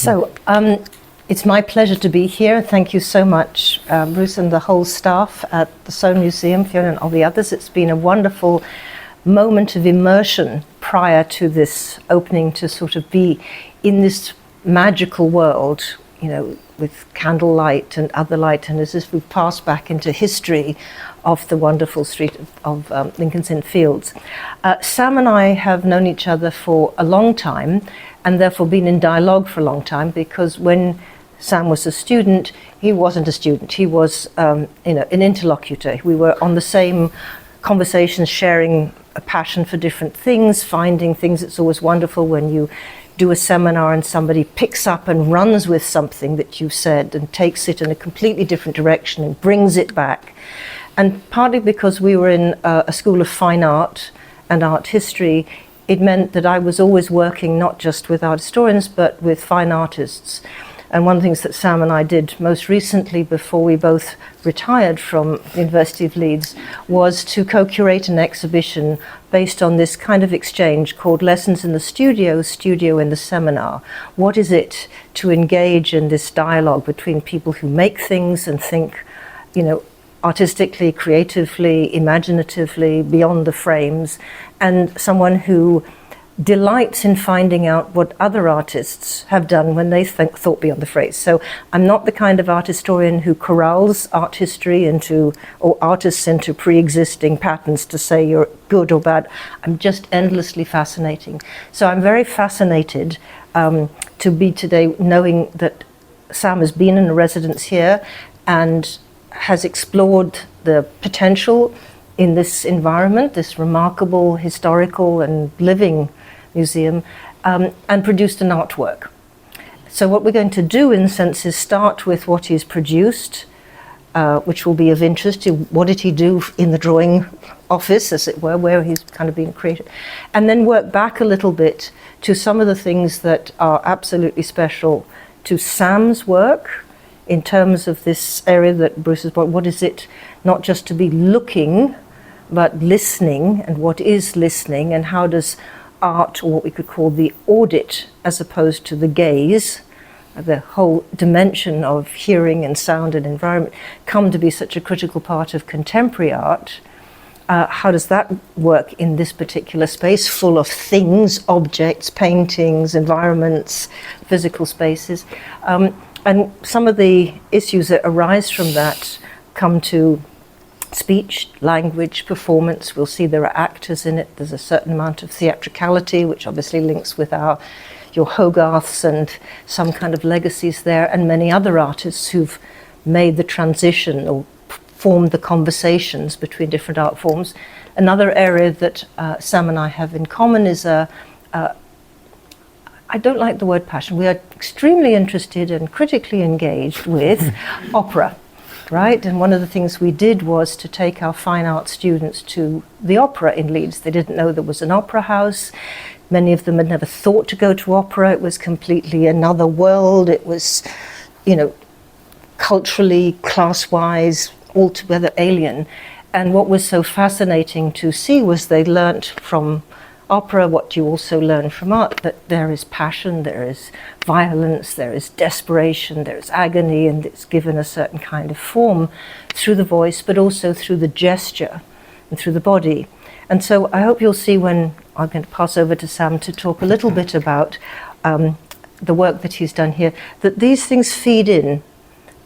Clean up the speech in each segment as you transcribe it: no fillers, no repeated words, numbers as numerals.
So, it's my pleasure to be here. Thank you so much, Bruce and the whole staff at the Soane Museum, Fiona and all the others. It's been a wonderful moment of immersion prior to this opening, to sort of be in this magical world, you know, with candlelight and other light, and as if we've passed back into history of the wonderful street of Lincoln's Inn Fields. Sam and I have known each other for a long time, and therefore been in dialogue for a long time, because when Sam was a student, he wasn't a student. He was, an interlocutor. We were on the same conversations, sharing a passion for different things, finding things. It's always wonderful when you do a seminar and somebody picks up and runs with something that you said and takes it in a completely different direction and brings it back. And partly because we were in a school of fine art and art history, it meant that I was always working not just with art historians, but with fine artists. And one of the things that Sam and I did most recently, before we both retired from the University of Leeds, was to co-curate an exhibition based on this kind of exchange called Lessons in the Studio, Studio in the Seminar. What is it to engage in this dialogue between people who make things and think, artistically, creatively, imaginatively, beyond the frames, and someone who delights in finding out what other artists have done when they thought beyond the phrase. So I'm not the kind of art historian who corrals art history or artists into pre-existing patterns to say you're good or bad. I'm just endlessly fascinating. So I'm very fascinated to be today knowing that Sam has been in a residence here and has explored the potential in this environment, this remarkable historical and living museum, and produced an artwork. So what we're going to do, in a sense, is start with what he's produced, which will be of interest to what did he do in the drawing office, as it were, where he's kind of been creative, and then work back a little bit to some of the things that are absolutely special to Sam's work, in terms of this area that Bruce has brought. What is it not just to be looking, but listening, and what is listening, and how does art, or what we could call the audit, as opposed to the gaze, the whole dimension of hearing and sound and environment, come to be such a critical part of contemporary art? How does that work in this particular space, full of things, objects, paintings, environments, physical spaces? And some of the issues that arise from that come to speech, language, performance. We'll see there are actors in it. There's a certain amount of theatricality, which obviously links with your Hogarths and some kind of legacies there, and many other artists who've made the transition or formed the conversations between different art forms. Another area that Sam and I have in common is I don't like the word passion. We are extremely interested and critically engaged with opera, right? And one of the things we did was to take our fine art students to the opera in Leeds. They didn't know there was an opera house. Many of them had never thought to go to opera. It was completely another world. It was, culturally, class-wise, altogether alien. And what was so fascinating to see was they learnt from opera what you also learn from art, that there is passion, there is violence, there is desperation, there is agony, and it's given a certain kind of form through the voice, but also through the gesture and through the body. And so I hope you'll see, when I'm going to pass over to Sam to talk a little bit about the work that he's done here, that these things feed in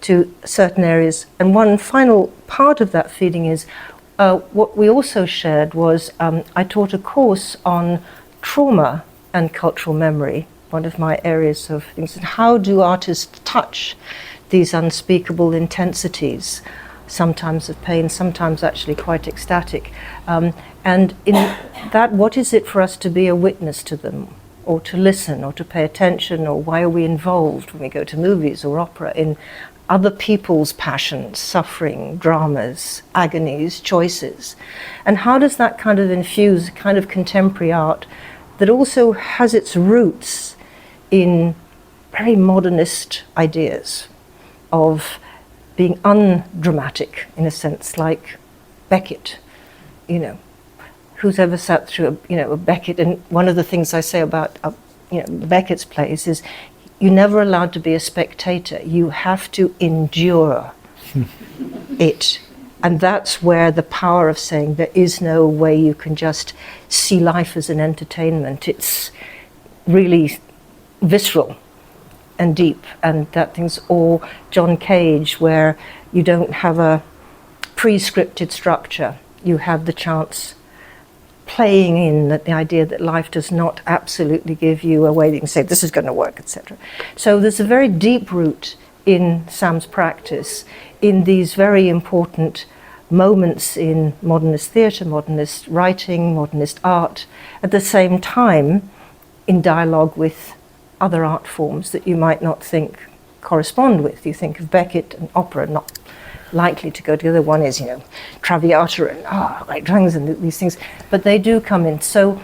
to certain areas. And one final part of that feeding is what we also shared was I taught a course on trauma and cultural memory, one of my areas of things, and how do artists touch these unspeakable intensities, sometimes of pain, sometimes actually quite ecstatic. And in that, what is it for us to be a witness to them, or to listen, or to pay attention, or why are we involved when we go to movies or opera in other people's passions, suffering, dramas, agonies, choices? And how does that kind of infuse kind of contemporary art that also has its roots in very modernist ideas of being undramatic, in a sense, like Beckett, who's ever sat through a Beckett? And one of the things I say about Beckett's plays is you're never allowed to be a spectator. You have to endure it. And that's where the power of saying there is no way you can just see life as an entertainment. It's really visceral and deep, and that thing's all John Cage, where you don't have a pre-scripted structure. You have the chance playing in that the idea that life does not absolutely give you a way that you can say this is going to work, etc. So there's a very deep root in Sam's practice in these very important moments in modernist theatre, modernist writing, modernist art, at the same time in dialogue with other art forms that you might not think correspond with. You think of Beckett and opera, not likely to go together. One is, Traviata and great drangs and these things, but they do come in. So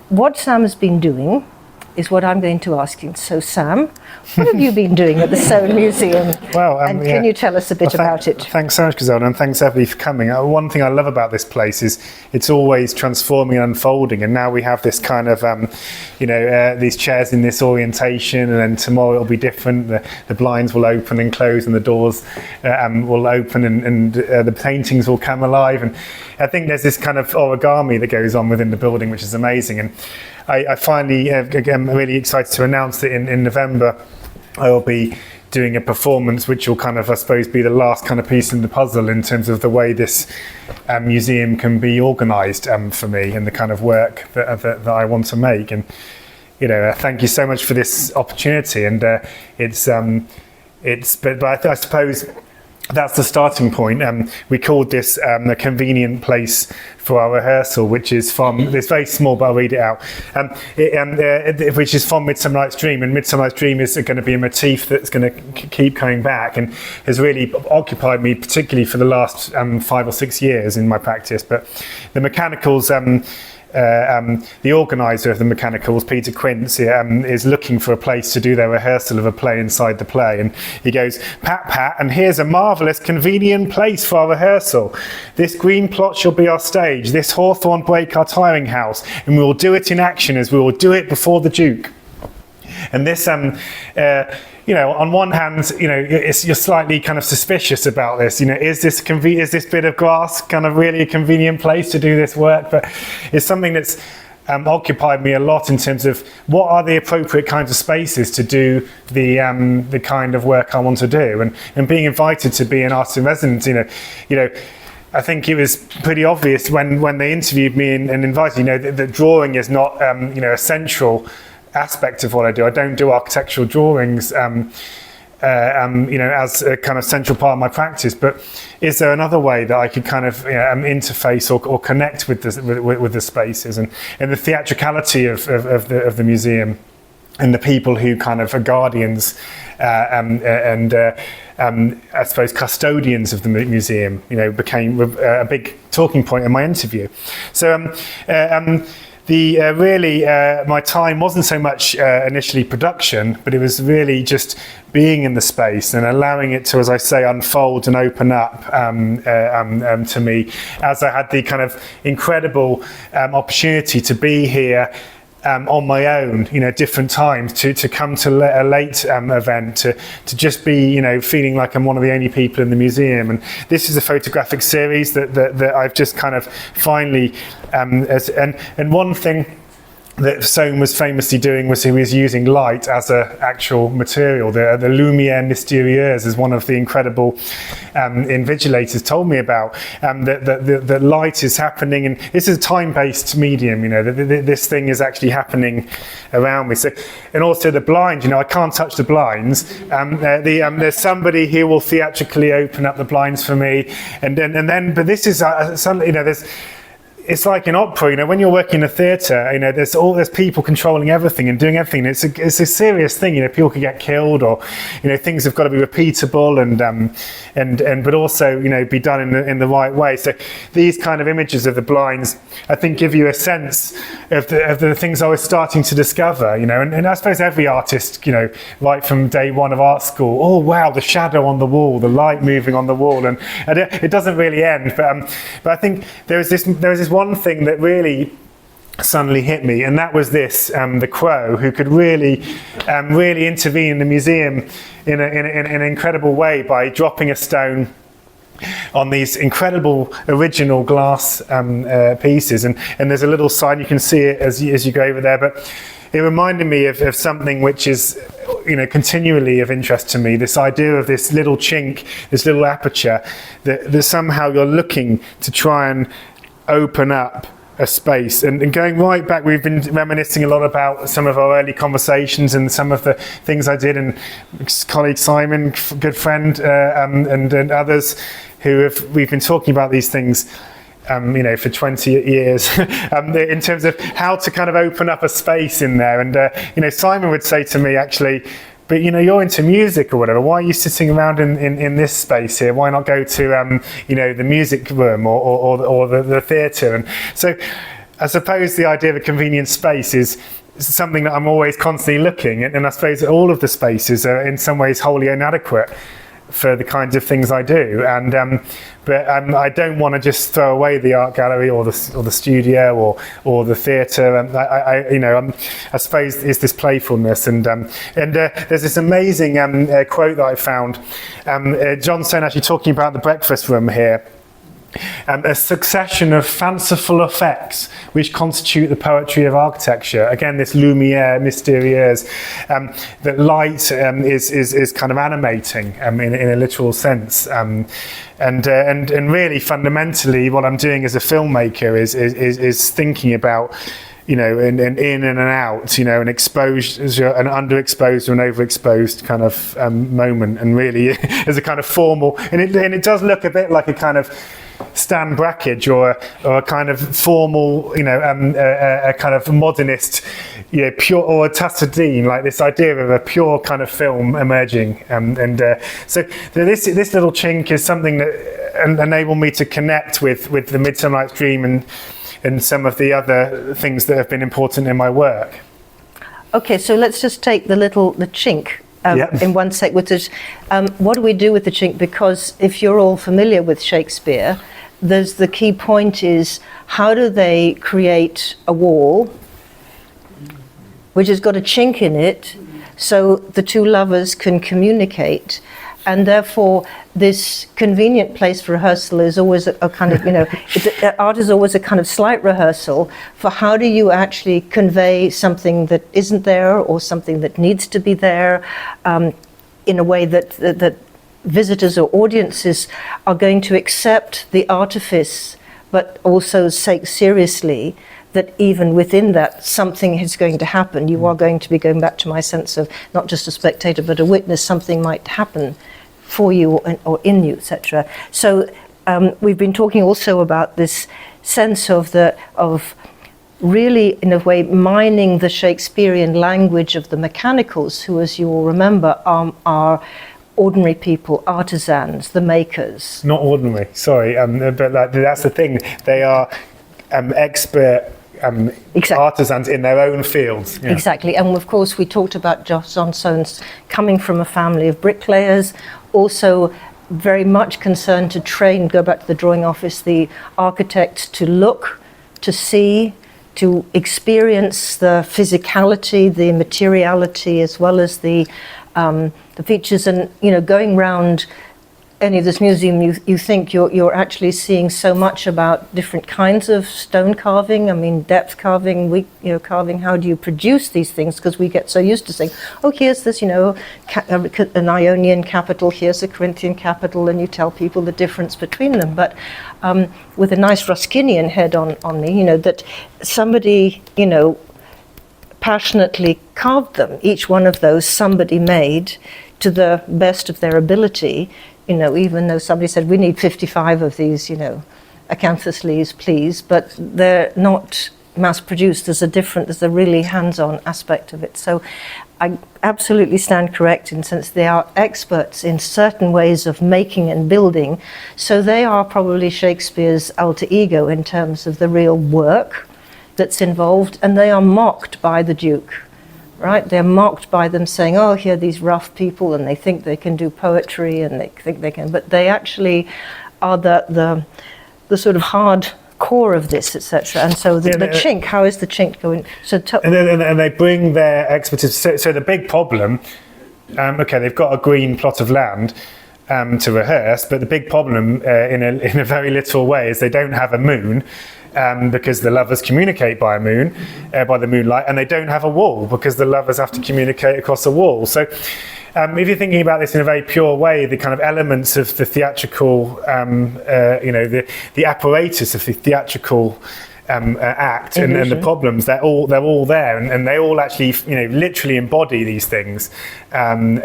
what Sam has been doing is what I'm going to ask you. So Sam, what have you been doing at the Soane Museum? Well, and can you tell us a bit about it? Thanks so much, Griselda, and thanks everybody for coming. One thing I love about this place is it's always transforming and unfolding, and now we have this kind of, these chairs in this orientation, and then tomorrow it'll be different. The blinds will open and close, and the doors will open, and the paintings will come alive. And I think there's this kind of origami that goes on within the building, which is amazing. And I finally, again, really excited to announce that in November I will be doing a performance which will kind of, I suppose, be the last kind of piece in the puzzle in terms of the way this museum can be organised for me and the kind of work that I want to make. And thank you so much for this opportunity. And but I suppose that's the starting point. We called this a convenient place for our rehearsal, which is from, it's very small, but I'll read it out, which is from Midsummer Night's Dream. And Midsummer Night's Dream is going to be a motif that's going to keep coming back and has really occupied me, particularly for the last 5 or 6 years in my practice. But the mechanicals, the organiser of the mechanicals, Peter Quince, is looking for a place to do their rehearsal of a play inside the play, and he goes, Pat, and here's a marvellous convenient place for our rehearsal. This green plot shall be our stage, this hawthorn brake our tiring house, and we will do it in action as we will do it before the Duke. And this, on one hand, you're slightly kind of suspicious about this. Is this bit of grass kind of really a convenient place to do this work? But it's something that's occupied me a lot in terms of what are the appropriate kinds of spaces to do the kind of work I want to do, and being invited to be an artist in residence. I think it was pretty obvious when they interviewed me and invited. That drawing is not a central aspect of what I do. I don't do architectural drawings as a kind of central part of my practice, but is there another way that I could kind of interface or connect with the spaces and the theatricality of the museum and the people who kind of are guardians and I suppose custodians of the museum became a big talking point in my interview. So my time wasn't so much initially production, but it was really just being in the space and allowing it to, as I say, unfold and open up to me, as I had the kind of incredible opportunity to be here on my own, different times, to come to a late event, to just be, feeling like I'm one of the only people in the museum. And this is a photographic series that I've just kind of finally, and one thing that Soane was famously doing was he was using light as an actual material. The lumière mystérieuse is one of the incredible invigilators told me about. The light is happening, and this is a time-based medium. This thing is actually happening around me. So, and also the blind. I can't touch the blinds. There's somebody who will theatrically open up the blinds for me, and then. But this is there's. It's like in opera, when you're working in a theatre, there's people controlling everything and doing everything. It's a serious thing. People could get killed, or things have got to be repeatable and but also be done in the right way. So these kind of images of the blinds, I think, give you a sense of the things I was starting to discover. And I suppose every artist, right from day one of art school, oh wow, the shadow on the wall, the light moving on the wall, and it doesn't really end. But I think there is this one thing that really suddenly hit me, and that was this: the Crow, who could really intervene in the museum in an incredible way by dropping a stone on these incredible original glass pieces, and there's a little sign, you can see it as you go over there, but it reminded me of something which is, you know, continually of interest to me, this idea of this little chink, this little aperture, that somehow you're looking to try and open up a space. And going right back, we've been reminiscing a lot about some of our early conversations and some of the things I did, and colleague Simon, good friend, and others we've been talking about these things you know, for 20 years in terms of how to kind of open up a space in there. And you know, Simon would say to me, actually, but you know, you're into music or whatever, why are you sitting around in this space here? Why not go to you know, the music room or the theatre? And so I suppose the idea of a convenient space is something that I'm always constantly looking at, and I suppose that all of the spaces are in some ways wholly inadequate for the kinds of things I do, and but I don't want to just throw away the art gallery or the studio or the theatre. I you know, I suppose it's this playfulness, and there's this amazing quote that I found. John Soane actually talking about the breakfast room here. A succession of fanciful effects which constitute the poetry of architecture. Again, this lumière mystérieuse, that light is kind of animating in a literal sense. And really fundamentally, what I'm doing as a filmmaker is thinking about, you know, an in and an out, you know, an exposure, an underexposed or an overexposed kind of moment, and really as a kind of formal, and it does look a bit like a kind of Stan Brakhage or a kind of formal, you know, a kind of modernist, you know, pure, or a Tassadine, like this idea of a pure kind of film emerging. So this little chink is something that enabled me to connect with the Midsummer Night's Dream and some of the other things that have been important in my work. Okay, so let's just take the chink. In one sec, which is what do we do with the chink? Because if you're all familiar with Shakespeare, the key point is, how do they create a wall which has got a chink in it so the two lovers can communicate? And therefore, this convenient place for rehearsal is always a kind of, you know, art is always a kind of slight rehearsal for how do you actually convey something that isn't there, or something that needs to be there, in a way that visitors or audiences are going to accept the artifice, but also take seriously that even within that, something is going to happen. You are going to be, going back to my sense of not just a spectator, but a witness. Something might happen for you or in you, etc. So we've been talking also about this sense of really, in a way, mining the Shakespearean language of the mechanicals, who, as you all remember, are ordinary people, artisans, the makers. Not ordinary, sorry, but like, that's the thing. They are expert artisans in their own fields. Yeah. Exactly, and of course we talked about John Soane's coming from a family of bricklayers, also very much concerned to train, go back to the drawing office, the architects to look, to see, to experience the physicality, the materiality, as well as the features. And, you know, going round any of this museum, you think you're actually seeing so much about different kinds of stone carving. I mean, depth carving, carving. How do you produce these things? Because we get so used to saying, oh, here's this, you know, an Ionian capital, here's a Corinthian capital, and you tell people the difference between them. But with a nice Ruskinian head on me, you know, that somebody, you know, passionately carved them. Each one of those somebody made to the best of their ability. You know, even though somebody said, we need 55 of these, you know, acanthus leaves, please, but they're not mass-produced. There's a really hands-on aspect of it. So I absolutely stand correct in sense they are experts in certain ways of making and building. So they are probably Shakespeare's alter ego in terms of the real work that's involved, and they are mocked by the Duke. Right, they're mocked by them saying, oh, here are these rough people, and they think they can do poetry, and they think they can, but they actually are the sort of hard core of this, etc. And so the chink, how is the chink going? So and they bring their expertise. So the big problem, okay, they've got a green plot of land to rehearse, but the big problem in a very literal way is they don't have a moon. Because the lovers communicate by by the moonlight, and they don't have a wall because the lovers have to communicate across a wall. So if you're thinking about this in a very pure way, the kind of elements of the theatrical, the apparatus of the theatrical act and the problems, they're all there, and they all actually literally embody these things in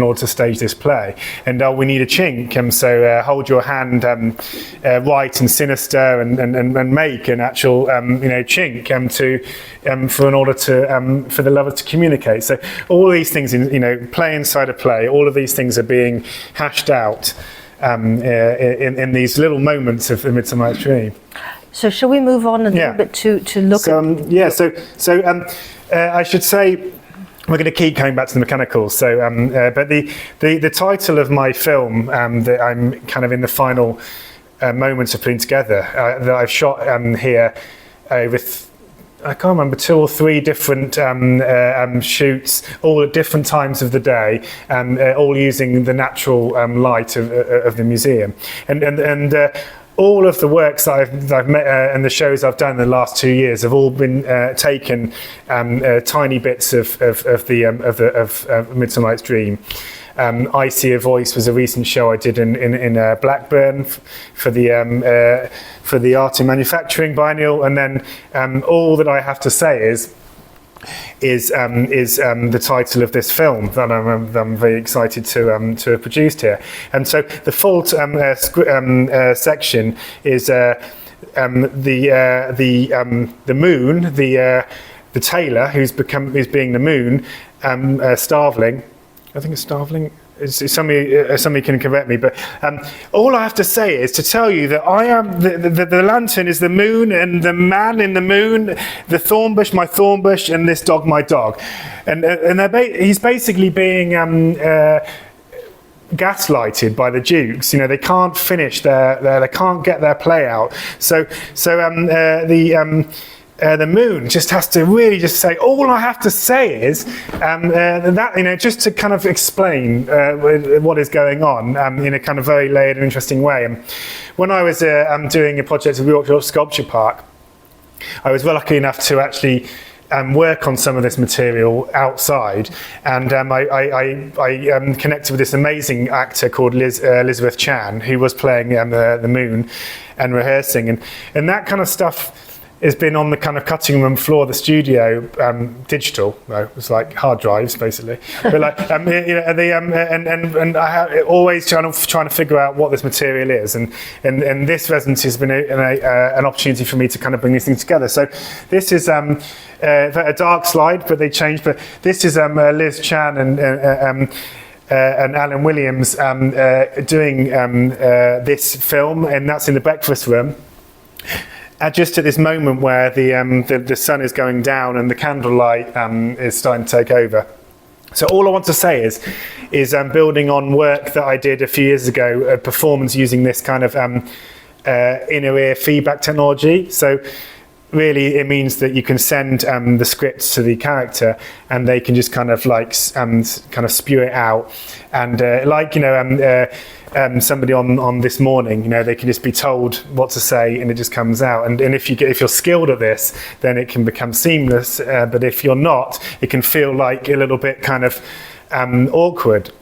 order to stage this play. And we need a chink, so hold your hand right and sinister, and make an actual chink in order to for the lover to communicate. So all these things play inside a play, all of these things are being hashed out in these little moments of the Midsummer Night's Dream. So shall we move on a little bit to look at... So I should say we're going to keep coming back to the mechanicals. So, but the title of my film that I'm kind of in the final moments of putting together, that I've shot here with, I can't remember, 2 or 3 different shoots, all at different times of the day, all using the natural light of the museum, and all of the works that I've met and the shows I've done in the last 2 years have all been taken tiny bits of Midsummer Night's Dream. I See a Voice was a recent show I did in Blackburn for the Art in Manufacturing Biennial, and then All That I Have to Say is the title of this film that I'm very excited to have produced here. And so the full section is the moon, the tailor who's being the moon, Starveling. I think it's Starveling. Somebody can correct me, but all I have to say is to tell you that I am the lantern is the moon, and the man in the moon, the thornbush, my thornbush, and this dog, my dog, and he's basically being gaslighted by the Dukes. They can't finish they can't get their play out. So the moon just has to really just say, all I have to say is that, just to kind of explain what is going on in a kind of very layered and interesting way. And when I was doing a project at the Yorkshire Sculpture Park, I was lucky enough to actually work on some of this material outside, and I connected with this amazing actor called Elizabeth Chan, who was playing the moon and rehearsing, and that kind of stuff has been on the kind of cutting room floor of the studio, digital. No, it was like hard drives basically. But like, and I always trying to figure out what this material is, and this residency has been an opportunity for me to kind of bring these things together. So this is a dark slide, but they changed. But this is Liz Chan and Alan Williams doing this film, and that's in the breakfast room. Just at this moment where the sun is going down and the candlelight is starting to take over. So all I want to say is building on work that I did a few years ago, a performance using this kind of inner ear feedback technology. So really it means that you can send the scripts to the character, and they can just kind of like kind of spew it out, and somebody on This Morning, they can just be told what to say and it just comes out. And if you're skilled at this, then it can become seamless. But if you're not, it can feel like a little bit kind of awkward.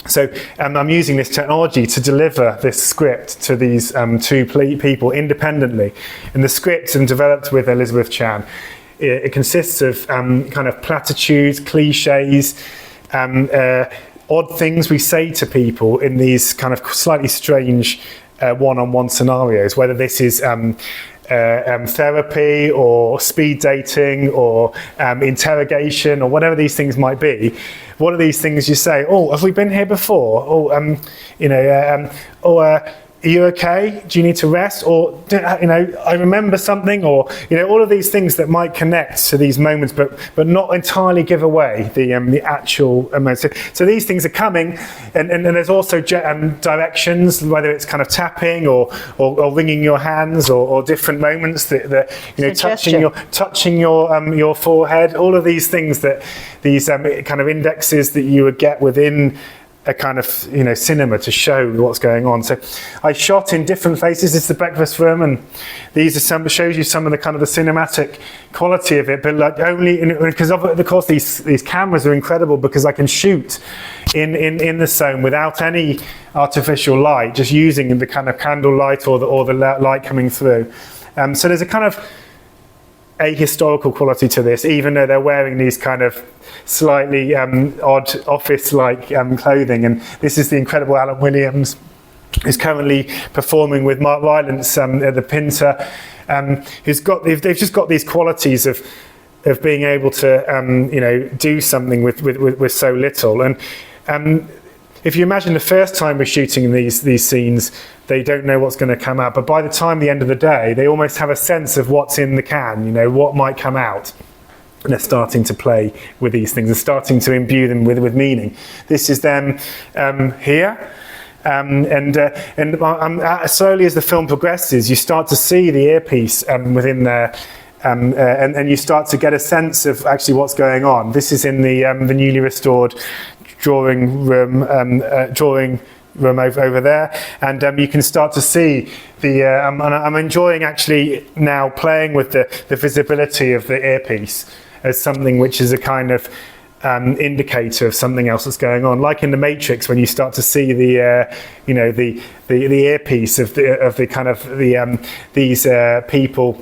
So I'm using this technology to deliver this script to these 2 people independently. And the script is developed with Elizabeth Chan. It consists of kind of platitudes, cliches, odd things we say to people in these kind of slightly strange one-on-one scenarios, whether this is therapy or speed dating or interrogation or whatever these things might be. What are these things you say? Oh, have we been here before? Oh, are you okay? Do you need to rest? Or, I remember something, or, all of these things that might connect to these moments, but not entirely give away the actual emotion. So these things are coming, and there's also directions, whether it's kind of tapping or wringing your hands, or different moments that touching your forehead, all of these things that these kind of indexes that you would get within a kind of cinema to show what's going on. So I shot in different places. It's the breakfast room, and these are shows you some of the kind of the cinematic quality of it. But like because of course these cameras are incredible, because I can shoot in the zone without any artificial light, just using the kind of candle light or the light coming through. So there's a kind of ahistorical quality to this, even though they're wearing these kind of slightly odd office-like clothing. And this is the incredible Alan Williams, who's currently performing with Mark Rylance at the Pinter, they've just got these qualities of being able to do something with so little. And if you imagine the first time we're shooting these scenes, they don't know what's going to come out. But by the time the end of the day, they almost have a sense of what's in the can, what might come out. And they're starting to play with these things. They're starting to imbue them with meaning. This is them here. And slowly as the film progresses, you start to see the earpiece within there. And you start to get a sense of actually what's going on. This is in the newly restored drawing room over there, and you can start to see the I'm enjoying actually now playing with the visibility of the earpiece as something which is a kind of indicator of something else that's going on, like in the Matrix, when you start to see the earpiece of the kind of these people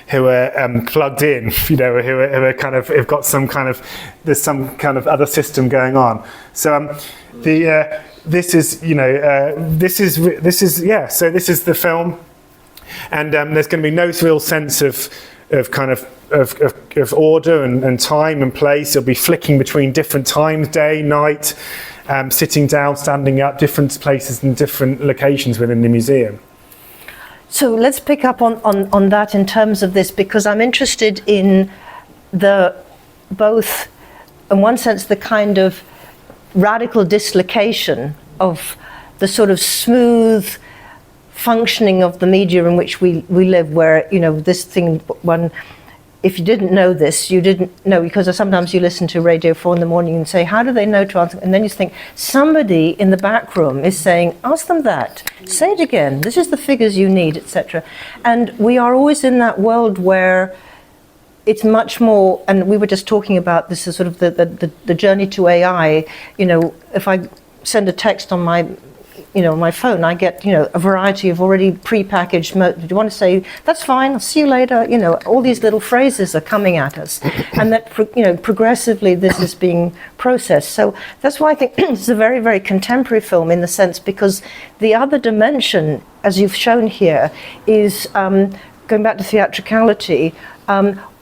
who are plugged in, who are kind of have got some kind of, there's some kind of other system going on. So this is the film, and there's going to be no real sense of kind of order and time and place. It'll be flicking between different times, day, night, sitting down, standing up, different places and different locations within the museum. So let's pick up on that in terms of this, because I'm interested in both, in one sense, the kind of radical dislocation of the sort of smooth functioning of the media in which we live, where, this thing, if you didn't know this, you didn't know, because sometimes you listen to Radio 4 in the morning and say, how do they know to answer? And then you think, somebody in the back room is saying, ask them that, say it again, this is the figures you need, etc. And we are always in that world where it's much more, and we were just talking about this as sort of the journey to AI. If I send a text on my my phone, I get, a variety of already pre-packaged, do you want to say, that's fine, I'll see you later, all these little phrases are coming at us. And that, progressively this is being processed. So that's why I think it's a very, very contemporary film in the sense, because the other dimension, as you've shown here, is, going back to theatricality,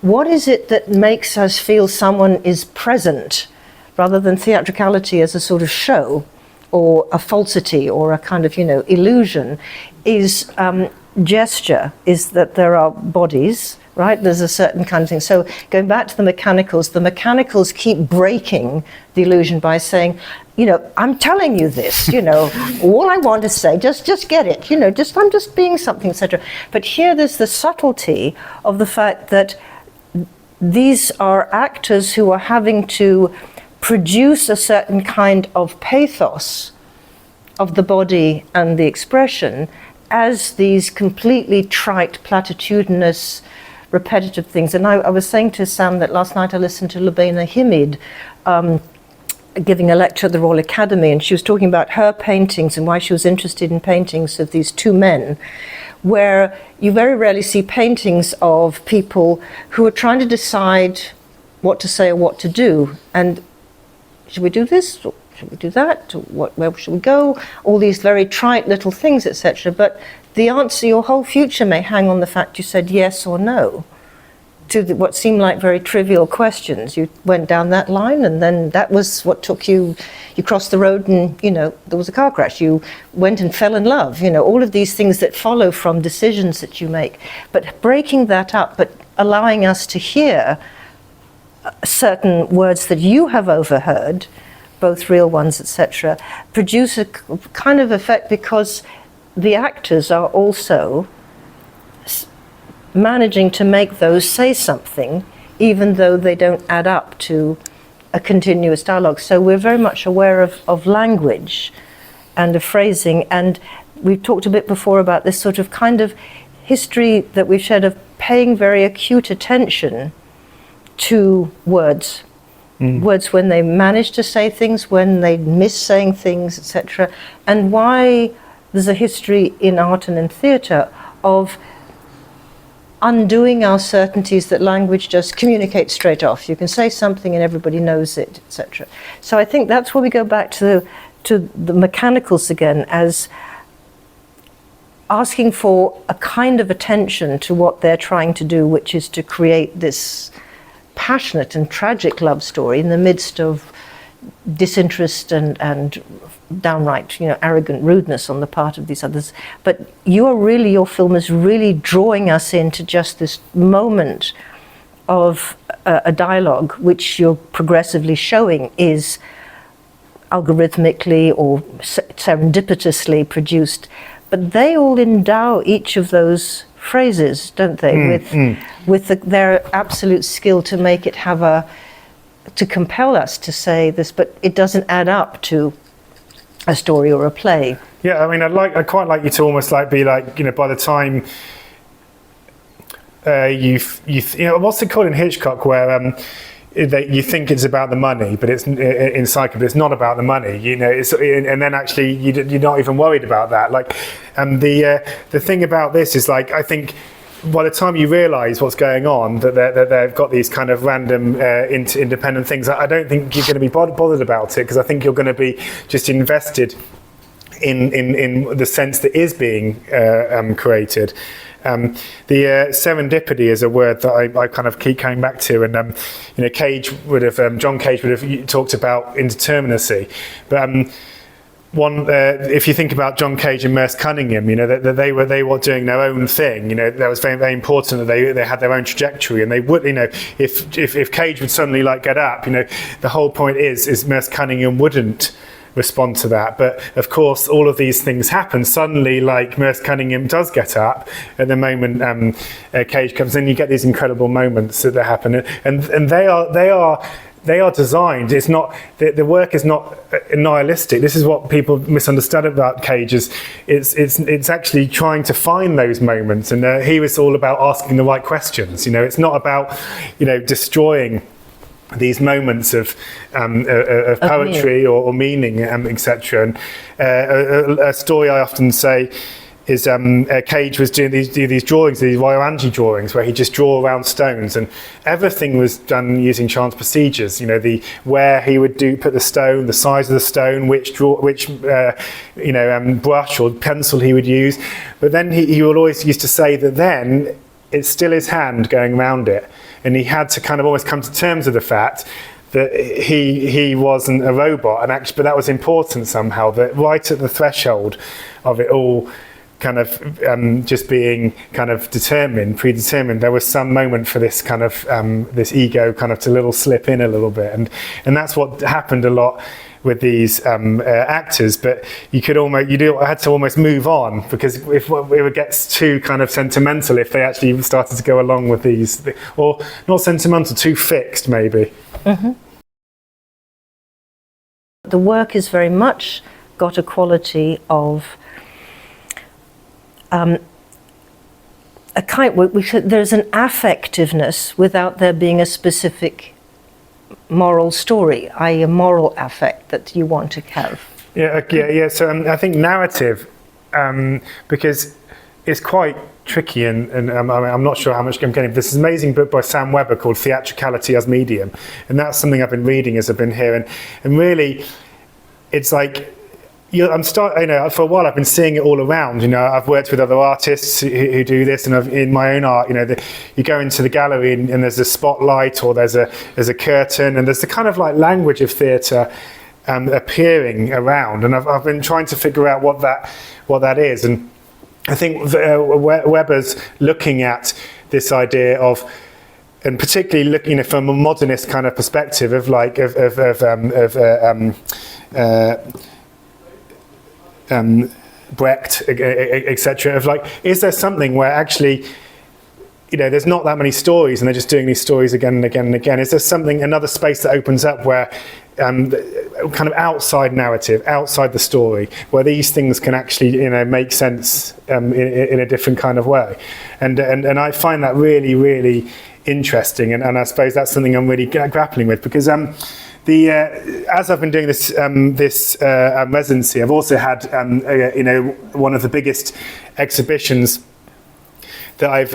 what is it that makes us feel someone is present, rather than theatricality as a sort of show, or a falsity, or a kind of, illusion, is gesture, is that there are bodies, right? There's a certain kind of thing. So going back to the mechanicals keep breaking the illusion by saying, I'm telling you this, all I want to say, just get it, I'm just being something, etc. But here there's the subtlety of the fact that these are actors who are having to produce a certain kind of pathos of the body and the expression as these completely trite, platitudinous, repetitive things. And I was saying to Sam that last night I listened to Lubena Himid giving a lecture at the Royal Academy, and she was talking about her paintings and why she was interested in paintings of these two men, where you very rarely see paintings of people who are trying to decide what to say or what to do. And should we do this? Or should we do that? Where should we go? All these very trite little things, etc. But the answer, your whole future may hang on the fact you said yes or no. to what seemed like very trivial questions. You went down that line, and then that was what took you. You crossed the road, and there was a car crash. You went and fell in love. All of these things that follow from decisions that you make. But breaking that up, but allowing us to hear certain words that you have overheard, both real ones, etc., produce a kind of effect, because the actors are also managing to make those say something, even though they don't add up to a continuous dialogue. So we're very much aware of language and of phrasing, and we've talked a bit before about this sort of kind of history that we've shared of paying very acute attention to words. Words when they manage to say things, when they miss saying things, etc. And why there's a history in art and in theatre of undoing our certainties that language just communicates straight off. You can say something and everybody knows it, etc. So I think that's where we go back to the mechanicals again, as asking for a kind of attention to what they're trying to do, which is to create this passionate and tragic love story in the midst of disinterest and downright, arrogant rudeness on the part of these others. But your film is really drawing us into just this moment of a dialogue, which you're progressively showing is algorithmically or serendipitously produced. But they all endow each of those phrases, don't they, with their absolute skill to make it have to compel us to say this, but it doesn't add up to a story or a play. Yeah, I mean, I'd quite like you to almost be like, by the time what's it called in Hitchcock, where you think it's about the money, but it's in Psycho, but it's not about the money. And then actually you're not even worried about that. The thing about this is, I think, by the time you realise what's going on, that they've got these kind of random independent things, I don't think you're going to be bothered about it, because I think you're going to be just invested in the sense that is being created. The serendipity is a word that I kind of keep coming back to, and John Cage would have talked about indeterminacy, but if you think about John Cage and Merce Cunningham, that they were doing their own thing. That was very, very important, that they had their own trajectory, and they would, if Cage would suddenly get up, the whole point is Merce Cunningham wouldn't respond to that. But of course, all of these things happen suddenly. Merce Cunningham does get up at the moment Cage comes in. You get these incredible moments that happen, and they are designed. It's not the work is not nihilistic. This is what people misunderstand about Cage. It's actually trying to find those moments, and he was all about asking the right questions. It's not about destroying these moments of poetry or meaning, etc. And a story I often say is Cage was doing these drawings, these Wyoangi drawings, where he just draw around stones, and everything was done using chance procedures. Where he would put the stone, the size of the stone, which brush or pencil he would use. But then he would always used to say that then it's still his hand going around it, and he had to kind of almost come to terms with the fact that he wasn't a robot, and actually, but that was important somehow. That right at the threshold of it all, kind of just being kind of predetermined, there was some moment for this kind of this ego kind of to little slip in a little bit, and that's what happened a lot with these actors. But you had to almost move on, because if it gets too kind of sentimental, if they actually started to go along with these, or not sentimental, too fixed maybe. Mm-hmm. The work is very much got a quality of there's an affectiveness without there being a specific moral story, i.e. a moral affect that you want to have. Yeah. So I think narrative, because it's quite tricky, and I'm not sure how much I'm getting. This is an amazing book by Sam Webber called Theatricality as Medium, and that's something I've been reading as I've been here, and really, it's for a while I've been seeing it all around. I've worked with other artists who do this, and in my own art, you go into the gallery and there's a spotlight, or there's a curtain, and there's the kind of like language of theatre appearing around, and I've been trying to figure out what that is, and I think Weber's looking at this idea of, and particularly looking from a modernist kind of perspective of like Brecht, etc. Of like, is there something where actually, there's not that many stories, and they're just doing these stories again and again and again? Is there another space that opens up where kind of outside narrative, outside the story, where these things can actually, make sense in a different kind of way? And I find that really, really interesting, and I suppose that's something I'm really grappling with, because as I've been doing this residency, I've also had one of the biggest exhibitions that I've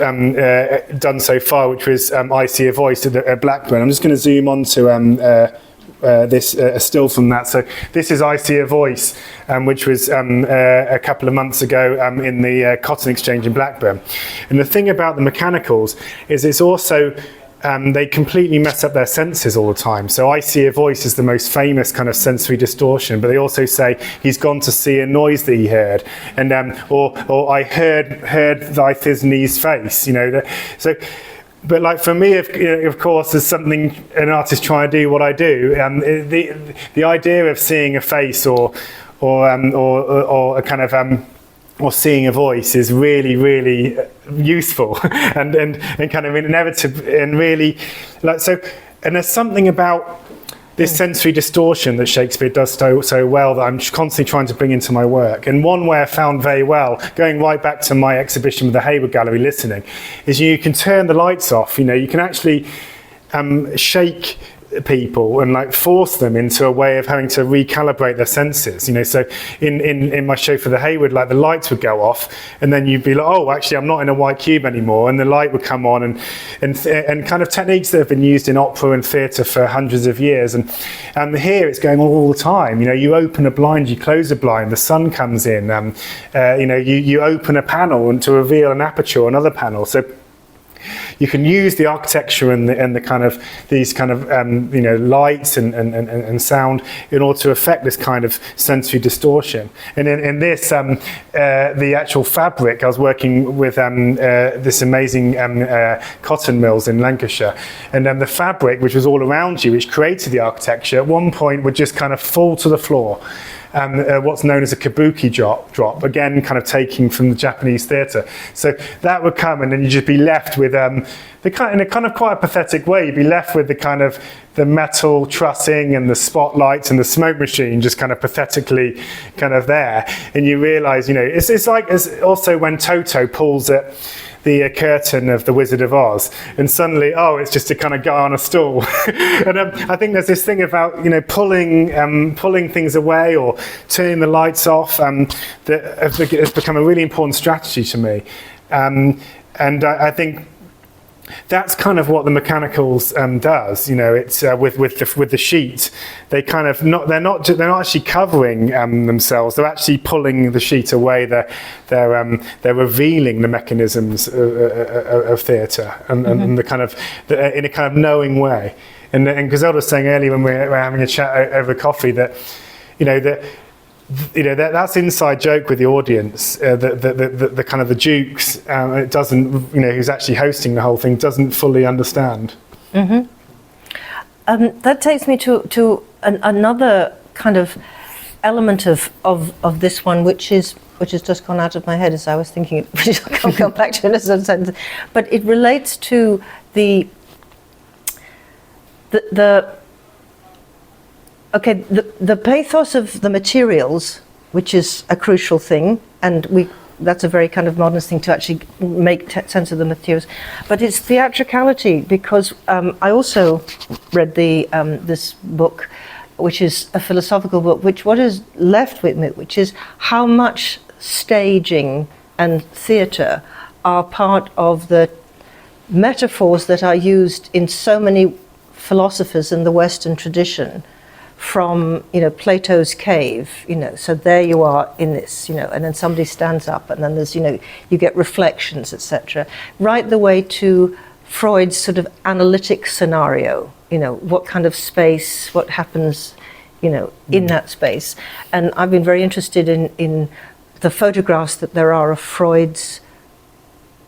done so far, which was I See a Voice at Blackburn. I'm just going to zoom on to this still from that. So this is I See a Voice, which was a couple of months ago in the Cotton Exchange in Blackburn. And the thing about the mechanicals is it's also they completely mess up their senses all the time. So I See a Voice is the most famous kind of sensory distortion, but they also say he's gone to see a noise that he heard, and or I heard thy Thisne's face. So. But like for me, of course, there's something an artist trying to do what I do. The idea of seeing a face or a kind of or seeing a voice is really, really useful and kind of inevitable, and really like so. And there's something about this sensory distortion that Shakespeare does so well that I'm constantly trying to bring into my work. And one way I found very well, going right back to my exhibition with the Hayward Gallery listening, is you can turn the lights off. You can actually shake people and like force them into a way of having to recalibrate their senses. So in my show for the Hayward, like the lights would go off, and then you'd be like, oh, actually I'm not in a white cube anymore, and the light would come on, and kind of techniques that have been used in opera and theatre for hundreds of years, and here it's going on all the time. You open a blind, you close a blind, the sun comes in, you open a panel and to reveal an aperture, another panel. So you can use the architecture and the kind of these kind of lights and sound in order to affect this kind of sensory distortion. And in this, the actual fabric, I was working with this amazing cotton mills in Lancashire, and the fabric, which was all around you, which created the architecture, at one point would just kind of fall to the floor. What's known as a kabuki drop, again kind of taking from the Japanese theatre. So that would come, and then you'd just be left with in a kind of quite a pathetic way, you'd be left with the kind of the metal trussing and the spotlights and the smoke machine just kind of pathetically kind of there. And you realise, it's like also when Toto pulls at the curtain of The Wizard of Oz, and suddenly, it's just a kind of guy on a stool. And I think there's this thing about pulling things away or turning the lights off that has become a really important strategy to me. And I think that's kind of what the mechanicals does. It's with the sheet, they kind of they're not actually covering themselves. They're actually pulling the sheet away. They're revealing the mechanisms of theatre and the kind of in a kind of knowing way. And Griselda was saying earlier when we were having a chat over coffee that that's inside joke with the audience. The kind of the Dukes, it doesn't, who's actually hosting the whole thing, doesn't fully understand. Mm-hmm. That takes me to another kind of element of this one, which has just gone out of my head as I was thinking, which I'll come back to in a certain sense. But it relates to the pathos of the materials, which is a crucial thing, and that's a very kind of modernist thing to actually make sense of the materials. But it's theatricality, because I also read this book, which is a philosophical book, which what is left with me, which is how much staging and theatre are part of the metaphors that are used in so many philosophers in the Western tradition from, you know, Plato's cave, you know, so there you are in this, you know, and then somebody stands up, and then there's, you know, you get reflections, etc., right the way to Freud's sort of analytic scenario, you know, what kind of space, what happens, you know, in that space. And I've been very interested in the photographs that there are of Freud's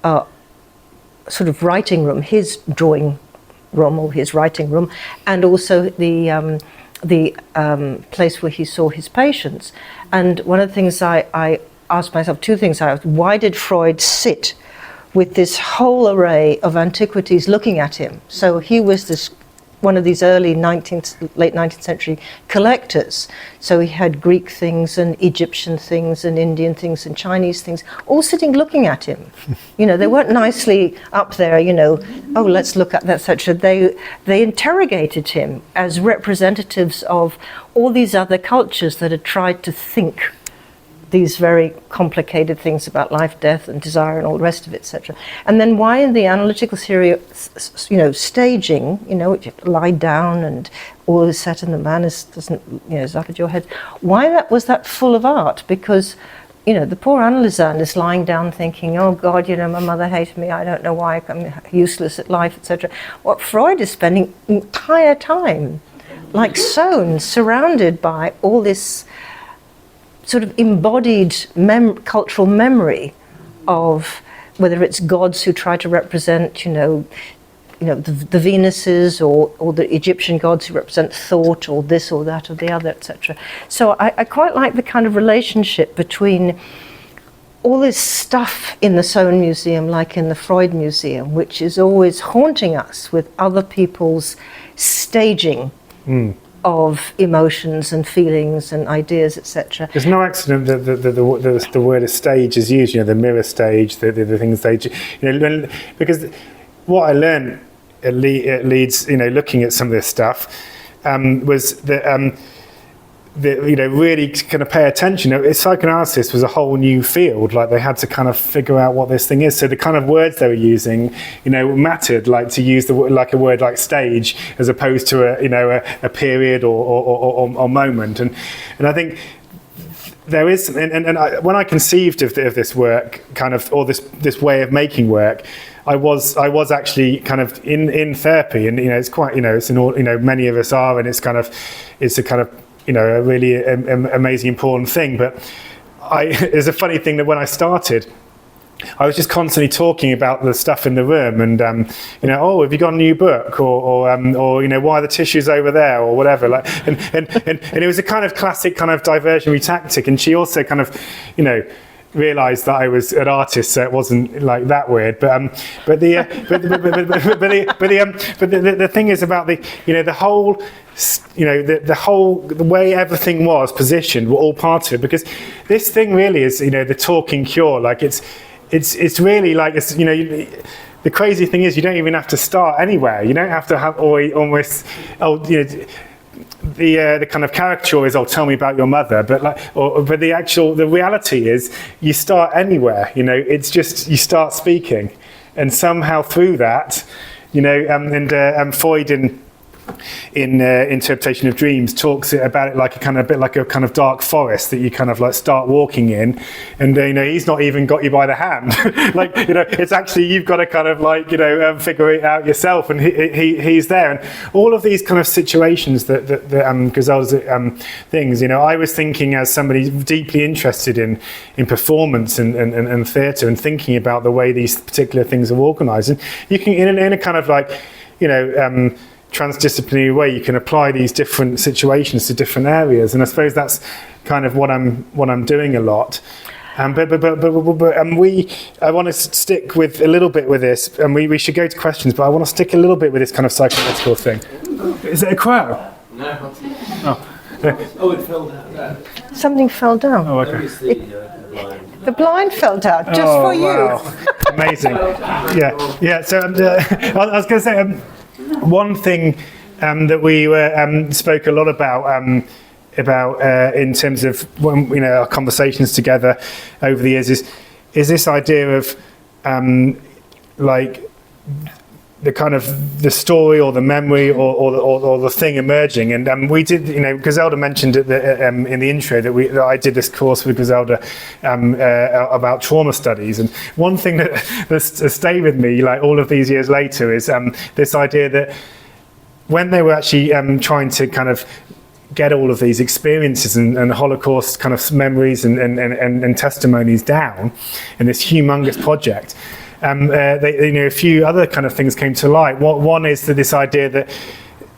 sort of writing room, his drawing room or his writing room, and also the place where he saw his patients. And one of the things I asked myself, two things I asked: why did Freud sit with this whole array of antiquities looking at him? So he was this one of these early late 19th century collectors. So he had Greek things and Egyptian things and Indian things and Chinese things, all sitting looking at him. You know, they weren't nicely up there, you know, oh, let's look at that, etc. They interrogated him as representatives of all these other cultures that had tried to think these very complicated things about life, death, and desire, and all the rest of it, etc. And then why in the analytical theory, you know, staging, you know, you have to lie down and all is set and the man doesn't, you know, is up at your head. Why was that full of art? Because, you know, the poor analysand is lying down thinking, oh God, you know, my mother hated me, I don't know why, I'm useless at life, etc. What Freud is spending entire time, like Soane, surrounded by all this sort of embodied cultural memory of whether it's gods who try to represent, you know, the Venuses or the Egyptian gods who represent thought or this or that or the other, etc. So I quite like the kind of relationship between all this stuff in the Soane Museum, like in the Freud Museum, which is always haunting us with other people's staging of emotions and feelings and ideas, etc. There's no accident that the word stage is used. You know, the mirror stage, the things they, you know, because what I learned at Leeds, you know, looking at some of this stuff, was that you know, really kind of pay attention. You know, psychoanalysis was a whole new field. Like, they had to kind of figure out what this thing is. So the kind of words they were using, you know, mattered. Like, to use like a word like stage as opposed to a period or moment. And I think there is, and when I conceived of this work, kind of, or this way of making work, I was actually kind of in therapy, and, you know, it's quite, you know, it's an all, you know, many of us are, and it's a kind of, you know, a really amazing, important thing. But there's a funny thing that when I started, I was just constantly talking about the stuff in the room, and you know, oh, have you got a new book, or you know, why are the tissues over there, or whatever. Like, and it was a kind of classic kind of diversionary tactic. And she also kind of, you know, realised that I was an artist, so it wasn't like that weird. But the thing is about the, you know, the whole, you know, the way everything was positioned were all part of it, because this thing really is, you know, the talking cure. Like, it's really like, it's, you know, the crazy thing is you don't even have to start anywhere. You don't have to have almost, oh, you know, the kind of caricature is, oh, tell me about your mother, but the reality is you start anywhere. You know, it's just, you start speaking, and somehow through that, you know, and Freud in Interpretation of Dreams talks about it like a kind of bit like a kind of dark forest that you kind of like start walking in, and you know, he's not even got you by the hand. Like, you know, it's actually, you've got to kind of like, you know, figure it out yourself, and he's there. And all of these kind of situations that Griselda's things, you know, I was thinking as somebody deeply interested in performance and theatre, and thinking about the way these particular things are organised, and you can in a kind of like, you know, transdisciplinary way, you can apply these different situations to different areas, and I suppose that's kind of what I'm doing a lot. But I want to stick with a little bit with this, and we should go to questions. But I want to stick a little bit with this kind of psychoanalytical thing. Is it a crow? No. Oh, it fell down. No. Something fell down. Oh, okay. The blind. The blind fell down just for you. Wow. Amazing. Yeah. So I was going to say, one thing that we spoke a lot about in terms of, when, you know, our conversations together over the years is this idea of like the kind of the story or the memory or the thing emerging. And we did, Griselda mentioned in the intro that I did this course with Griselda about trauma studies. And one thing that's stayed with me, like all of these years later, is this idea that when they were actually trying to kind of get all of these experiences and Holocaust kind of memories and testimonies down in this humongous project, a few other kind of things came to light. One is that this idea that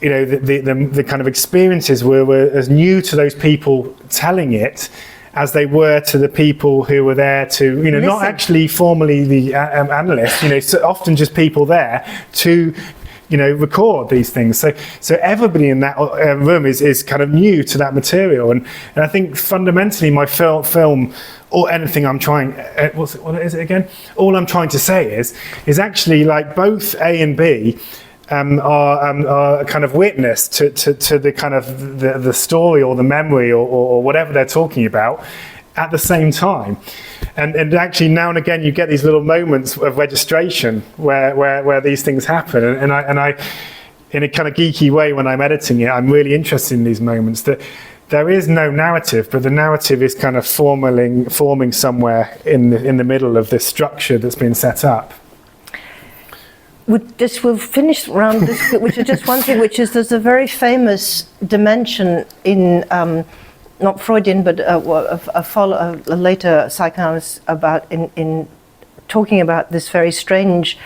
the kind of experiences were as new to those people telling it as they were to the people who were there to, not actually formally the analysts, so often just people there to record these things. So everybody in that room is kind of new to that material, and I think fundamentally my film or anything I'm trying, what is it again? All I'm trying to say is actually like both A and B are kind of witness to the kind of the story or the memory or whatever they're talking about at the same time. And actually now and again you get these little moments of registration where these things happen, and I in a kind of geeky way when I'm editing it, I'm really interested in these moments that there is no narrative, but the narrative is kind of forming somewhere in the middle of this structure that's been set up. We'll finish around this, which is just one thing, which is there's a very famous dimension in not Freudian, but a later psychoanalyst about in talking about this very strange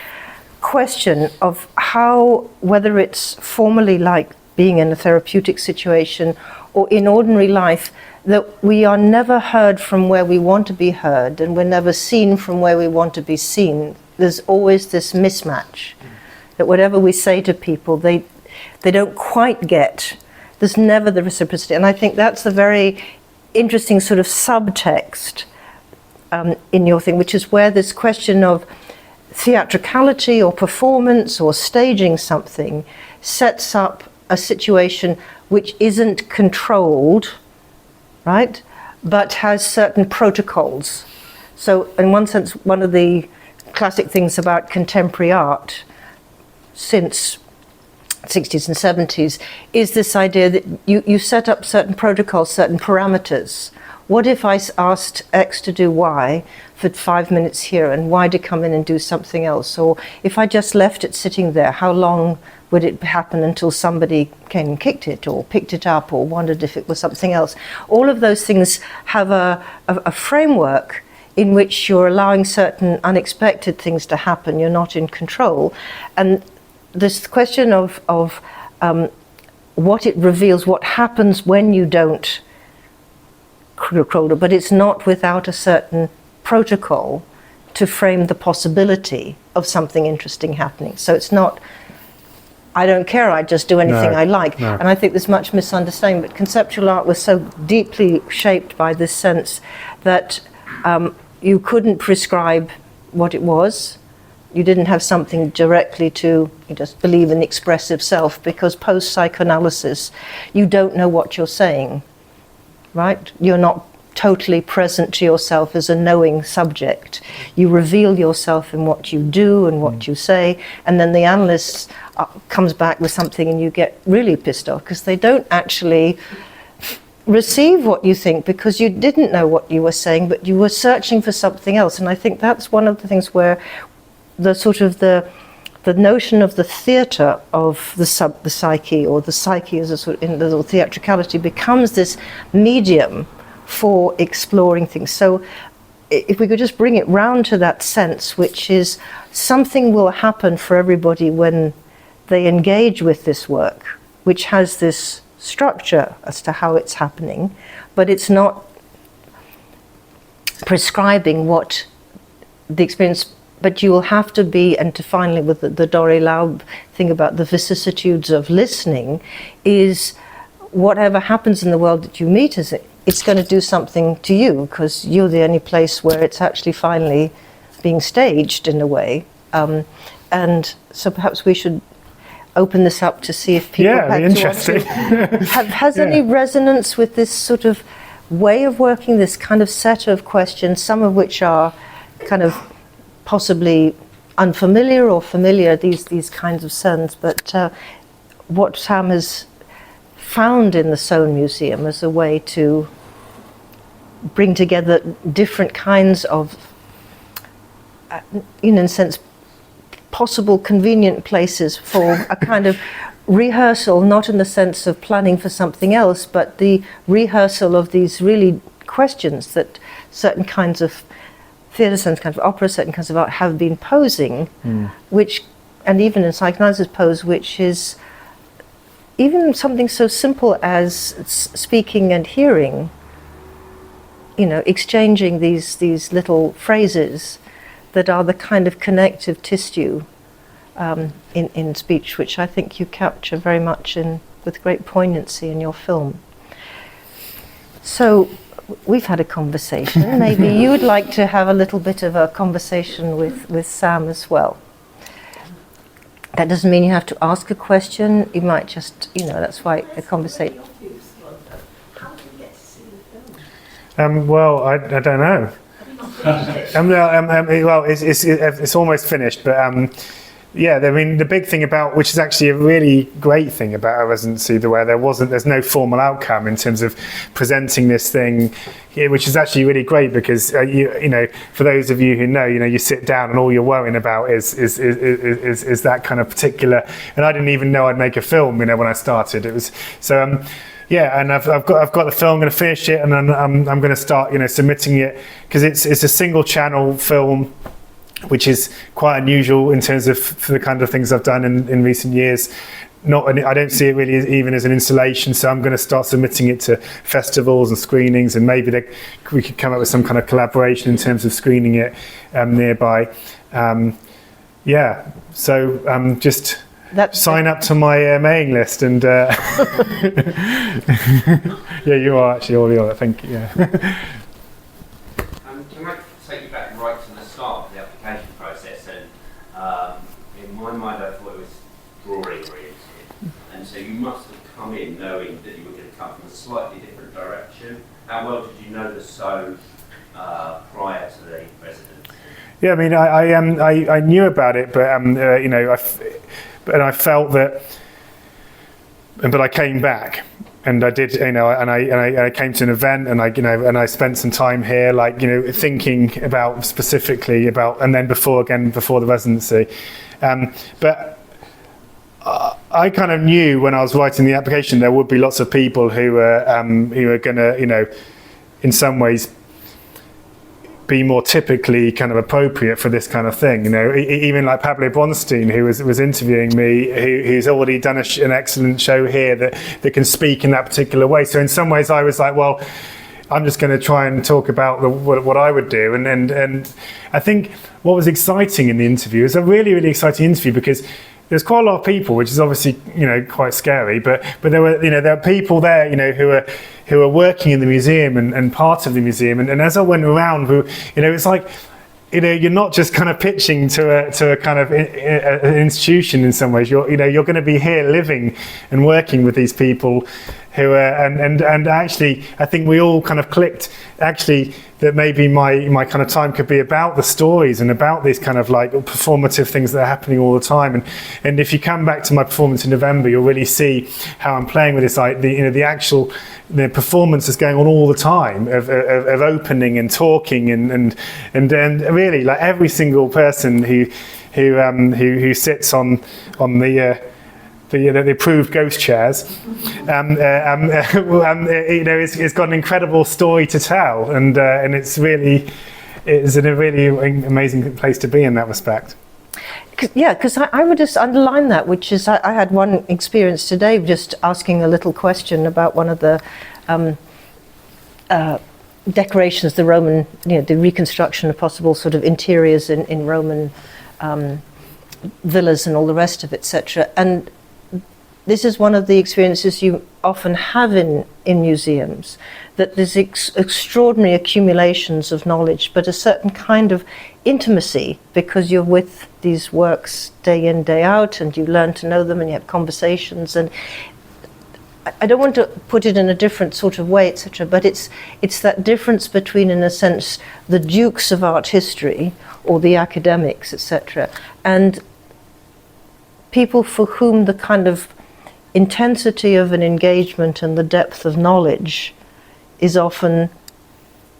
question of how, whether it's formally like being in a therapeutic situation or in ordinary life, that we are never heard from where we want to be heard, and we're never seen from where we want to be seen. There's always this mismatch, that whatever we say to people, they don't quite get. There's never the reciprocity. And I think that's the very interesting sort of subtext in your thing, which is where this question of theatricality or performance or staging something sets up a situation which isn't controlled, right, but has certain protocols. So in one sense, one of the classic things about contemporary art since 60s and 70s is this idea that you set up certain protocols, certain parameters. What if I asked X to do Y for 5 minutes here and Y to come in and do something else? Or if I just left it sitting there, how long would it happen until somebody came and kicked it or picked it up or wondered if it was something else? All of those things have a framework in which you're allowing certain unexpected things to happen. You're not in control. And this question of what it reveals, what happens when you don't control it, but it's not without a certain protocol to frame the possibility of something interesting happening. So it's not, I don't care, I just do anything I like. No. And I think there's much misunderstanding, but conceptual art was so deeply shaped by this sense that you couldn't prescribe what it was. You didn't have something directly to, you just believe in the expressive self, because post-psychoanalysis, you don't know what you're saying, right? You're not totally present to yourself as a knowing subject. You reveal yourself in what you do and what you say, and then the analyst comes back with something and you get really pissed off because they don't actually receive what you think because you didn't know what you were saying, but you were searching for something else. And I think that's one of the things where the sort of the notion of the theatre of the psyche, or the psyche as a sort of in the theatricality, becomes this medium for exploring things. So if we could just bring it round to that sense, which is something will happen for everybody when they engage with this work, which has this structure as to how it's happening, but it's not prescribing what the experience. But you will have to be, and to finally with the Doré Laub thing about the vicissitudes of listening, is whatever happens in the world that you meet, it's going to do something to you, because you're the only place where it's actually finally being staged in a way. And so perhaps we should open this up to see if people has any resonance with this sort of way of working, this kind of set of questions, some of which are kind of possibly unfamiliar or familiar, these kinds of cerns, but what Sam has found in the Soane Museum as a way to bring together different kinds of, in a sense, possible convenient places for a kind of rehearsal, not in the sense of planning for something else, but the rehearsal of these really questions that certain kinds of theatre, certain kinds of opera, certain kinds of art have been posing, which, and even in psychoanalysis pose, which is even something so simple as speaking and hearing, exchanging these little phrases that are the kind of connective tissue in speech, which I think you capture very much with great poignancy in your film. So we've had a conversation. Maybe you would like to have a little bit of a conversation with Sam as well. That doesn't mean you have to ask a question. You might just, that's why a conversation. How did you get to see the film? Well, I don't know. Well, it's almost finished, but yeah, I mean, the big thing about, which is actually a really great thing about a residency, where there's no formal outcome in terms of presenting this thing here, which is actually really great because for those of you who know, you sit down and all you're worrying about is that kind of particular. And I didn't even know I'd make a film, when I started. It was so. Yeah, and I've got the film. I'm going to finish it, and then I'm going to start, submitting it, because it's a single channel film, which is quite unusual in terms of for the kind of things I've done in recent years. I don't see it really even as an installation, so I'm going to start submitting it to festivals and screenings, and maybe we could come up with some kind of collaboration in terms of screening it nearby. So just. Sign up to my mailing list, and yeah, you are actually already on it. Thank you. Yeah. Can I take you back right to the start of the application process? And in my mind, I thought it was drawing oriented, and so you must have come in knowing that you were going to come from a slightly different direction. How well did you know the Soane prior to the residency? Yeah, I mean, I knew about it, but and I felt that, but I came back, and I did, and I came to an event, and I spent some time here, thinking about specifically about, and then before the residency, but I kind of knew when I was writing the application there would be lots of people who were going to, in some ways, be more typically kind of appropriate for this kind of thing, even like Pablo Bronstein, who was interviewing me, who's already done an excellent show here that can speak in that particular way. So in some ways I was like, well, I'm just going to try and talk about what I would do, and I think what was exciting in the interview is a really, really exciting interview, because there's quite a lot of people, which is obviously quite scary, but there were people there who are working in the museum and part of the museum, and as I went around, it's like you're not just kind of pitching to a kind of an institution in some ways. You're going to be here living and working with these people who are, and actually I think we all kind of clicked actually that maybe my kind of time could be about the stories and about these kind of like performative things that are happening all the time. And if you come back to my performance in November, you'll really see how I'm playing with this, like the performance is going on all the time of opening and talking and really like every single person who sits on the approved ghost chairs, it's got an incredible story to tell, and it's a really amazing place to be in that respect. Because I would just underline that, which is I had one experience today just asking a little question about one of the decorations, the Roman, the reconstruction of possible sort of interiors in Roman villas and all the rest of it, etc. And this is one of the experiences you often have in museums, that there's extraordinary accumulations of knowledge, but a certain kind of intimacy, because you're with these works day in, day out, and you learn to know them, and you have conversations. And I don't want to put it in a different sort of way, etc., but it's that difference between, in a sense, the dukes of art history or the academics, etc., and people for whom the kind of intensity of an engagement and the depth of knowledge is often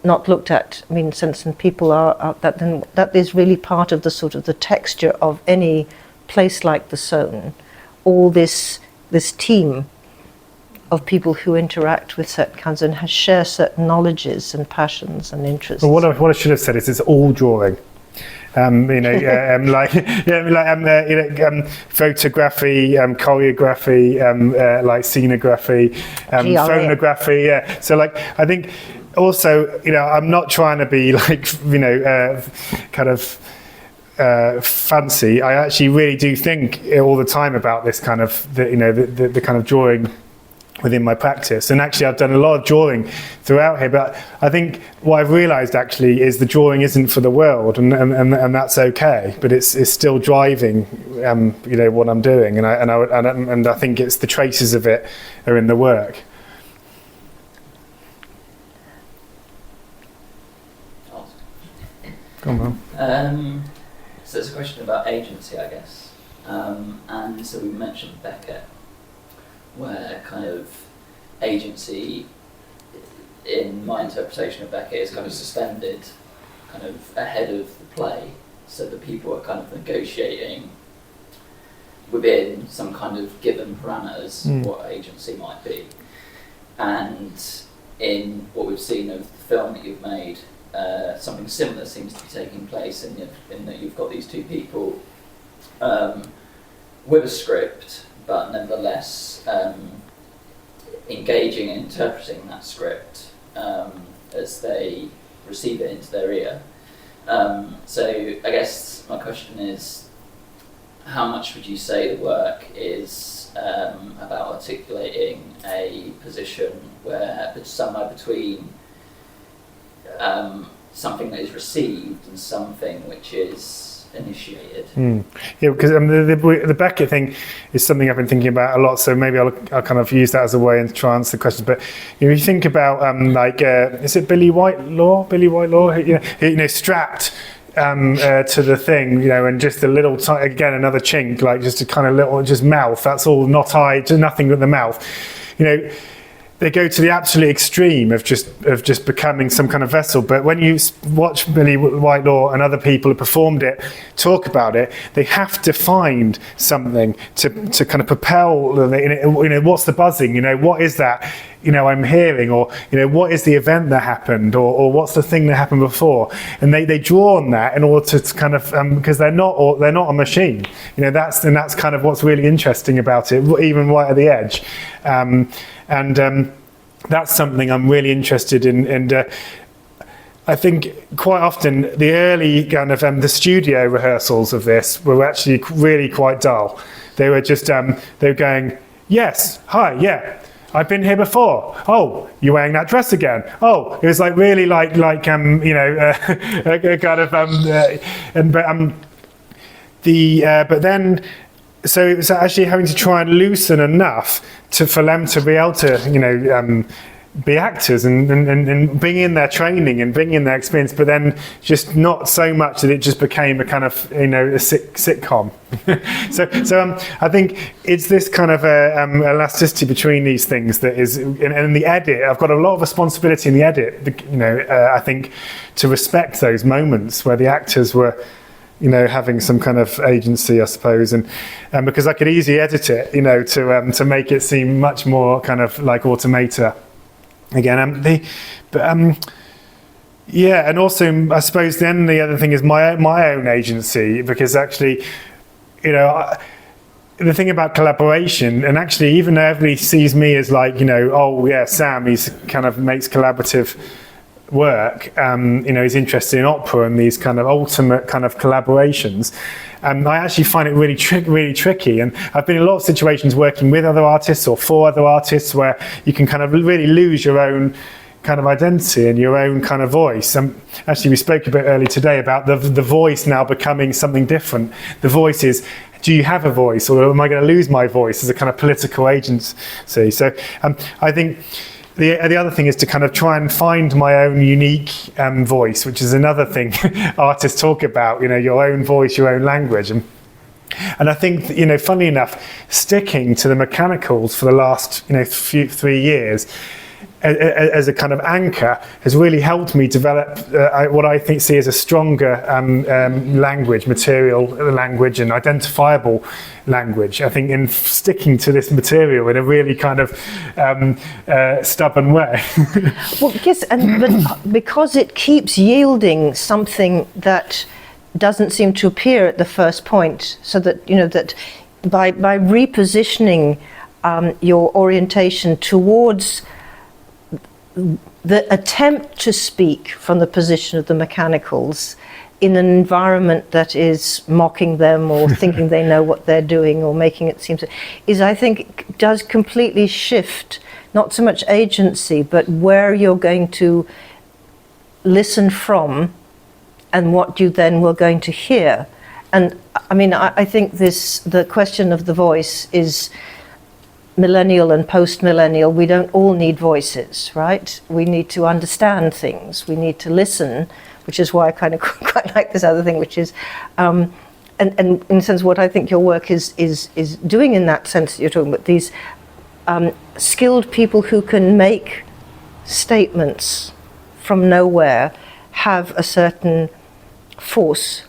not looked at. I mean, since people are that is really part of the sort of the texture of any place like the Soane. All this team of people who interact with certain kinds and share certain knowledges and passions and interests. Well, what I should have said is it's all drawing. Photography, choreography, like scenography, phonography. Yeah. So, like, I think also, I'm not trying to be like, kind of fancy. I actually really do think all the time about this kind of, the kind of drawing within my practice. And actually I've done a lot of drawing throughout here, but I think what I've realized actually is the drawing isn't for the world, and that's okay, but it's still driving what I'm doing, and I think it's the traces of it are in the work. Come on. So it's a question about agency, I guess, and so we mentioned Beckett, where kind of agency, in my interpretation of Beckett, is kind of suspended kind of ahead of the play, so that people are kind of negotiating within some kind of given parameters what agency might be. And in what we've seen of the film that you've made, something similar seems to be taking place in that you've got these two people with a script, but nevertheless engaging and interpreting that script as they receive it into their ear. So I guess my question is, how much would you say the work is about articulating a position where it's somewhere between something that is received and something which is initiated? Yeah, because the Beckett thing is something I've been thinking about a lot, so maybe I'll kind of use that as a way and try and answer the question. But you think about is it Billy Whitelaw who strapped to the thing, and just a little again another chink, like just a kind of little just mouth, that's all, not eye, just nothing but the mouth, they go to the absolute extreme of just becoming some kind of vessel. But when you watch Billy Whitelaw and other people who performed it talk about it, they have to find something to kind of propel. What's the buzzing? What is that? I'm hearing, or what is the event that happened, or what's the thing that happened before? And they draw on that in order to kind of because they're not a machine. That's kind of what's really interesting about it, even right at the edge. That's something I'm really interested in, and I think quite often the early kind of the studio rehearsals of this were actually really quite dull. They were just they were going, yes, hi, yeah, I've been here before. Oh, you're wearing that dress again. Oh, it was like really like kind of but then. So it was actually having to try and loosen enough for them to be able to, be actors and bring in their training and bring in their experience, but then just not so much that it just became a kind of, a sitcom. so I think it's this kind of elasticity between these things that is, and the edit, I've got a lot of responsibility in the edit, I think, to respect those moments where the actors were, having some kind of agency, I suppose, and because I could easily edit it, to make it seem much more kind of like automata. Again, and also I suppose then the other thing is my own agency, because actually, the thing about collaboration, and actually even though everybody sees me as like, oh yeah, Sam, he's kind of makes collaborative work, he's interested in opera and these kind of ultimate kind of collaborations. I actually find it really tricky, and I've been in a lot of situations working with other artists or for other artists where you can kind of really lose your own kind of identity and your own kind of voice. Actually, we spoke a bit earlier today about the voice now becoming something different. The voice is, do you have a voice, or am I going to lose my voice as a kind of political agency? So I think the other thing is to kind of try and find my own unique voice, which is another thing artists talk about, your own voice, your own language. And I think, funnily enough, sticking to the mechanicals for the last, 3 years as a kind of anchor has really helped me develop what I see as a stronger material language and identifiable language. I think in sticking to this material in a really kind of stubborn way. Well, yes, but because it keeps yielding something that doesn't seem to appear at the first point, so that that by repositioning your orientation towards the attempt to speak from the position of the mechanicals in an environment that is mocking them or thinking they know what they're doing or making it seem to, I think does completely shift not so much agency but where you're going to listen from and what you then were going to hear. And I mean, I think the question of the voice is millennial and post-millennial. We don't all need voices, right? We need to understand things. We need to listen, which is why I kind of quite like this other thing, which is, and in a sense, what I think your work is doing in that sense that you're talking about, these skilled people who can make statements from nowhere have a certain force.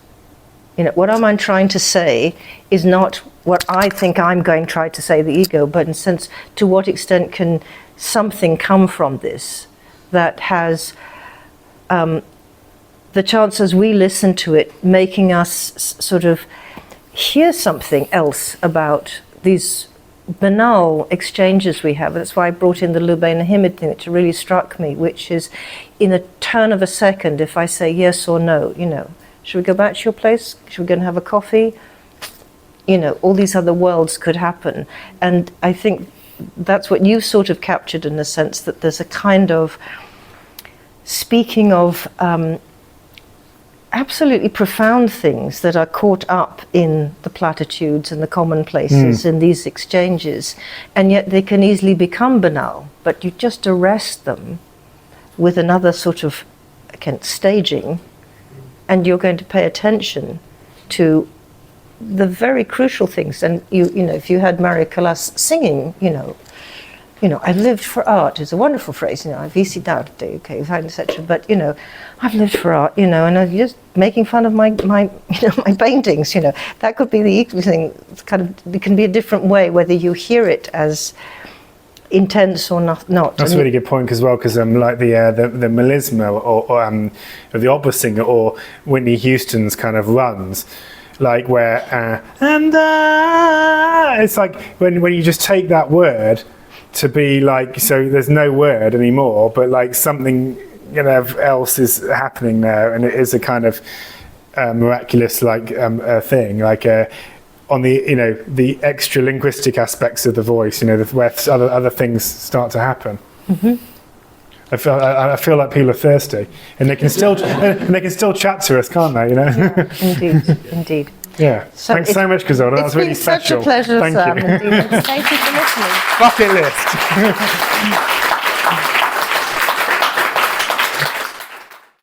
What am I trying to say is not what I think I'm going to try to say, the ego, but in a sense, to what extent can something come from this that has the chance as we listen to it, making us sort of hear something else about these banal exchanges we have. That's why I brought in the Lubena Himid thing, which really struck me, which is in a turn of a second, if I say yes or no, should we go back to your place? Should we go and have a coffee? All these other worlds could happen. And I think that's what you sort of captured in the sense that there's a kind of speaking of absolutely profound things that are caught up in the platitudes and the commonplaces in these exchanges, and yet they can easily become banal. But you just arrest them with another sort of, again, staging, and you're going to pay attention to the very crucial things. And if you had Maria Callas singing, I lived for art is a wonderful phrase. Vici d'arte, okay, etc. But I've lived for art, and I'm just making fun of my my paintings. That could be the equal thing. It's it can be a different way whether you hear it as intense or not. That's a really good point as well, because like the melisma or the opera singer or Whitney Houston's kind of runs, like where it's like when you just take that word to be like, so there's no word anymore, but like something else is happening there, and it is a kind of miraculous thing, like on the the extra linguistic aspects of the voice, where other things start to happen. Mm-hmm. I feel like people are thirsty, and they can still chat to us, can't they? Yeah, indeed. Yeah. So thanks so much, Griselda. That was really special. It's been such a pleasure, Thank Sam. you. Indeed. Thank you for listening. Bucket list.